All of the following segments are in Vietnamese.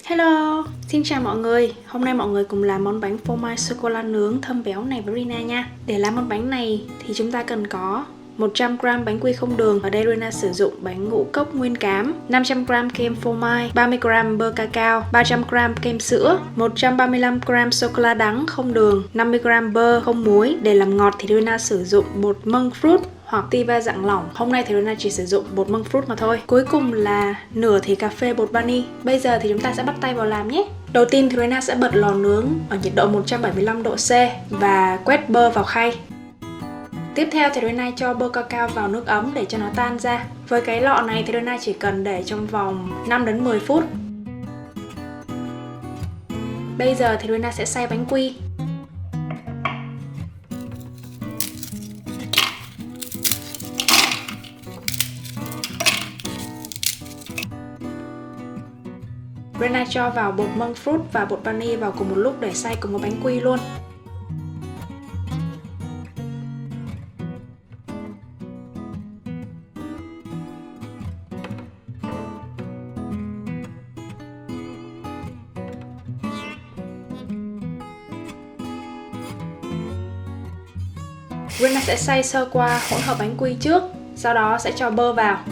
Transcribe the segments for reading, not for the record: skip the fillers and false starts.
Hello, xin chào mọi người. Hôm nay mọi người cùng làm món bánh phô mai sô-cô-la nướng thơm béo này với Rina nha. Để làm món bánh này thì chúng ta cần có 100g bánh quy không đường. Ở đây Rina sử dụng bánh ngũ cốc nguyên cám, 500g kem phô mai, 30g bơ cacao, 300g kem sữa, 135g sô-cô-la đắng không đường, 50g bơ không muối. Để làm ngọt thì Rina sử dụng bột monk fruit hoặc Tiva dạng lỏng. Hôm nay thì Rina chỉ sử dụng bột monk fruit mà thôi. Cuối cùng là nửa thìa cà phê bột vani. Bây giờ thì chúng ta sẽ bắt tay vào làm nhé. Đầu tiên thì Rina sẽ bật lò nướng ở nhiệt độ 175 độ C và quét bơ vào khay. Tiếp theo thì Rina cho bơ cacao vào nước ấm để cho nó tan ra. Với cái lọ này thì Rina chỉ cần để trong vòng 5 đến 10 phút. Bây giờ thì Rina sẽ xay bánh quy. Rina cho vào bột monk fruit và bột vani vào cùng một lúc để xay cùng với bánh quy luôn. Rina sẽ xay sơ qua hỗn hợp bánh quy trước, sau đó sẽ cho bơ vào.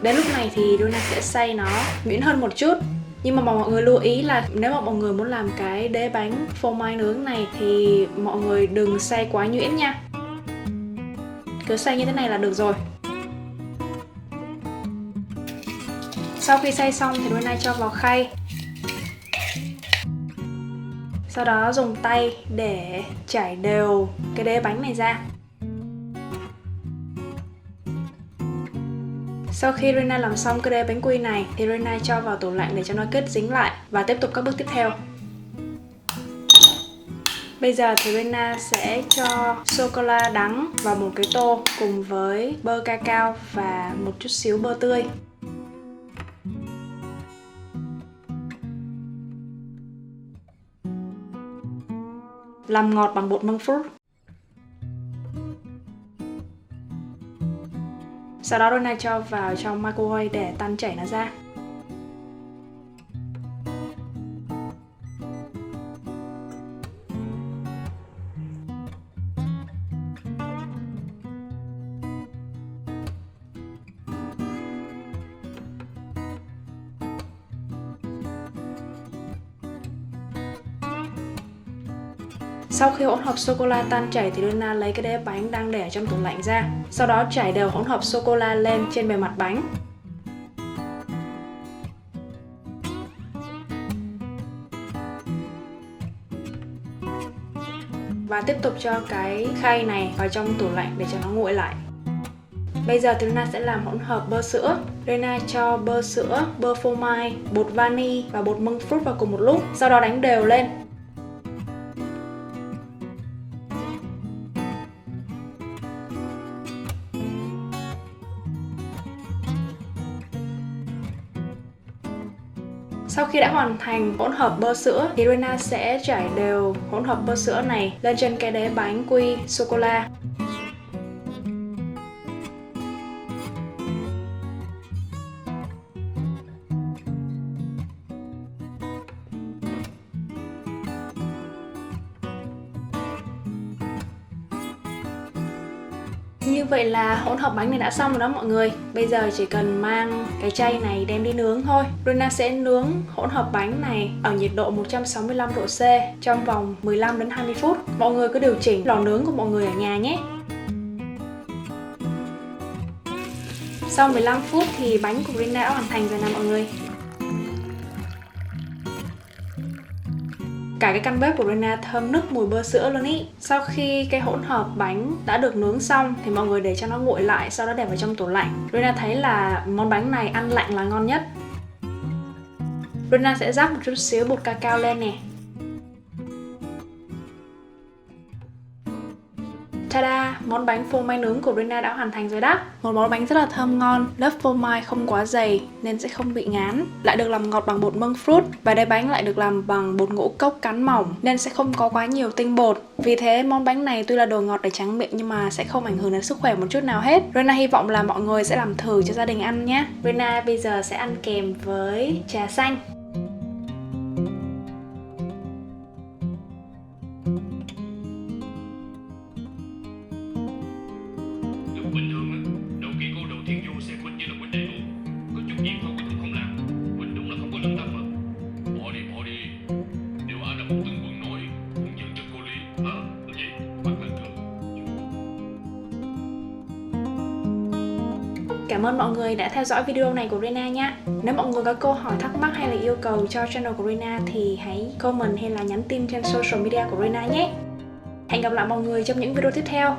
Đến lúc này thì Rina sẽ xay nó nhuyễn hơn một chút. Nhưng mà mọi người lưu ý là nếu mà mọi người muốn làm cái đế bánh phô mai nướng này thì mọi người đừng xay quá nhuyễn nha. Cứ xay như thế này là được rồi. Sau khi xay xong thì Rina cho vào khay. Sau đó dùng tay để trải đều cái đế bánh này ra. Sau khi Rina làm xong cái đế bánh quy này thì Rina cho vào tủ lạnh để cho nó kết dính lại và tiếp tục các bước tiếp theo. Bây giờ thì Rina sẽ cho sô-cô-la đắng vào một cái tô cùng với bơ cacao và một chút xíu bơ tươi. Làm ngọt bằng bột monk fruit. Sau đó Rina cho vào trong microwave để tan chảy nó ra. Sau khi hỗn hợp sô-cô-la tan chảy thì Rina lấy cái đế bánh đang để ở trong tủ lạnh ra. Sau đó trải đều hỗn hợp sô-cô-la lên trên bề mặt bánh. Và tiếp tục cho cái khay này vào trong tủ lạnh để cho nó nguội lại. Bây giờ thì Rina sẽ làm hỗn hợp bơ sữa. Rina cho bơ sữa, bơ phô mai, bột vani và bột monk fruit vào cùng một lúc. Sau đó đánh đều lên. Sau khi đã hoàn thành hỗn hợp bơ sữa thì Rina sẽ trải đều hỗn hợp bơ sữa này lên trên cái đế bánh quy sô-cô-la. Như vậy là hỗn hợp bánh này đã xong rồi đó mọi người. Bây giờ chỉ cần mang cái chay này đem đi nướng thôi. Rina sẽ nướng hỗn hợp bánh này ở nhiệt độ 165 độ C trong vòng 15 đến 20 phút. Mọi người cứ điều chỉnh lò nướng của mọi người ở nhà nhé. Sau 15 phút thì bánh của Rina đã hoàn thành rồi nè mọi người. Cả cái căn bếp của Rina thơm nức mùi bơ sữa luôn ý. Sau khi cái hỗn hợp bánh đã được nướng xong thì mọi người để cho nó nguội lại, sau đó để vào trong tủ lạnh. Rina thấy là món bánh này ăn lạnh là ngon nhất. Rina sẽ rắc một chút xíu bột cacao lên nè. Ta-da! Món bánh phô mai nướng của Rina đã hoàn thành rồi đó. Một món bánh rất là thơm ngon, lớp phô mai không quá dày nên sẽ không bị ngán. Lại được làm ngọt bằng bột monk fruit và đáy bánh lại được làm bằng bột ngũ cốc cán mỏng nên sẽ không có quá nhiều tinh bột. Vì thế món bánh này tuy là đồ ngọt để tráng miệng nhưng mà sẽ không ảnh hưởng đến sức khỏe một chút nào hết. Rina hy vọng là mọi người sẽ làm thử cho gia đình ăn nhé. Rina bây giờ sẽ ăn kèm với trà xanh. Bình thường á, đầu kỳ cô đầu tiên vô xem Quỳnh như là Quỳnh đầy đủ. Có chút việc thôi Quỳnh cũng không làm. Quỳnh đúng là không có lương tâm mà. Bỏ đi. Điều ở là một từng quần nói, cũng nhận cho cô Lý. Làm gì? Bắt lên thường. Cảm ơn mọi người đã theo dõi video này của Rina nha. Nếu mọi người có câu hỏi thắc mắc hay là yêu cầu cho channel của Rina thì hãy comment hay là nhắn tin trên social media của Rina nhé. Hẹn gặp lại mọi người trong những video tiếp theo.